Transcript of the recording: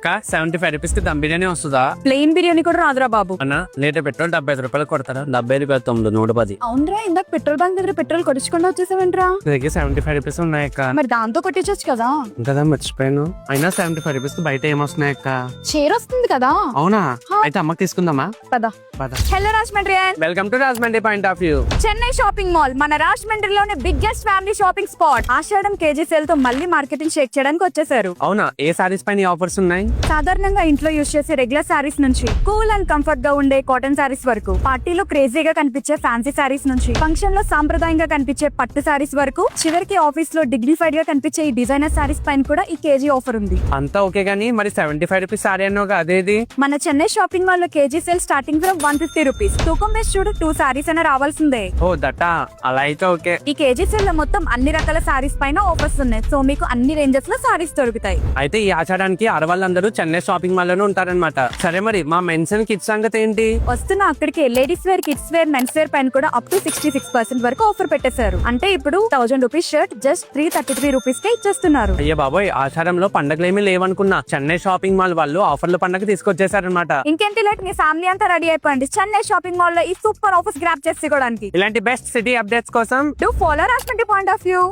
75 rupees కి దమ్ బిర్యానీ వస్తుందా? Plain biryani కూడా రాదురా బాబు. అన్న లీటర్ పెట్రోల్ 75 రూపాయలు కొడతారా? 70 రూపాయలు 110. అవునరా, ఇందాక పెట్రోల్ బంక్ దగ్గర పెట్రోల్ కొట్టించుకుండా వచ్చేసావేంట్రా? దగ్గర 75 రూపీస్ ఉన్నాయక్క. మరి దాంతో కొట్టించచ్చు కదా. కదా మర్చిపోయాను. అయినా 75 రూపీస్ కి బయట ఏమొస్తున్నాయక్క? చీర వస్తుంది కదా. అవునా? అయితే అమ్మకి తీసుకుందామా? పద. Hello Rajahmundry, welcome to Rajahmundry point of view. Chennai shopping mall మన రాజమండ్రిలోనే బిగ్గెస్ట్ ఫ్యామిలీ షాపింగ్ స్పాట్. ఆషాఢం కేజీ సేల్ తో మళ్ళీ మార్కెటింగ్ షేక్ చేయడానికి వచ్చేసారు. అవునా? ఏ సారీస్ పైన ఆఫర్స్ ఉన్నాయి? సాధారణంగా ఇంట్లో యూజ్ చేసే రెగ్యులర్ సారీస్ నుంచి కూల్ అండ్ కంఫర్ట్ గా ఉండే కాటన్ సారీస్ వరకు, పార్టీలో క్రేజీగా కనిపించే ఫ్యాన్సీ సారీస్ నుంచి ఫంక్షన్ లో సాంప్రదాయంగా కనిపించే పట్టు సారీస్ వరకు, చివరికి ఆఫీస్ లో డిగ్నిఫైడ్ గా కనిపించే ఈ డిజైనర్ సారీస్ పైన కూడా ఈ కేజీ ఆఫర్ ఉంది. అంతా ఓకే గానీ మరి 75 రూపీస్ సారీ అన్నోగా అదేది? మన చెన్నై షాపింగ్ మాల్ లో KG sale starting from 150 rupees. తూకం వేసి చూడు, 2 సారీస్ అయినా రావాల్సిందే. ఓ దట్టా, అలా అయితే ఓకే. ఈ కేజీ సేల్ లో మొత్తం అన్ని రకాల సారీస్ పైన ఆఫర్స్ ఉన్నాయి. సో మీకు అన్ని రేంజెస్ లో సారీస్ దొరుకుతాయి. అయితే ఈ ఆచారానికి ఆడవాళ్ళందరూ చెన్నై షాపింగ్ మాల్ లోనే ఉంటారన్నమాట. సరే మరి మా మెన్స్ అండ్ కిడ్స్ సంగతి ఏంటి? వస్తున్న అక్కడికి ladies wear, kids wear, mens wear పైన కూడా అప్ టు 66% వరకు ఆఫర్ పెట్టేశారు. అంటే ఇప్పుడు 1000 రూపీస్ షర్ట్ జస్ట్ 333 రూపీస్ కే ఇచ్చేస్తున్నారు. అయ్యే బాబోయ్, ఆచారంలో పండగలేమీ లేవనుకున్నా. చెన్నై షాపింగ్ మాల్ వాళ్ళు ఆఫర్ల పండగ తీసుకొచ్చేసారనమాట. ఇంకేంటి లేట్, మీ ఫ్యామిలీ అంతా రెడీ అయిపోయింది చెన్నై షాపింగ్ మాల్ లో ఈ సూపర్ ఆఫర్స్ గ్రాప్ చేసుకోవడానికి. ఇలాంటి బెస్ట్ సిటీ అప్డేట్స్ కోసం do follow Rajahmundry point of view.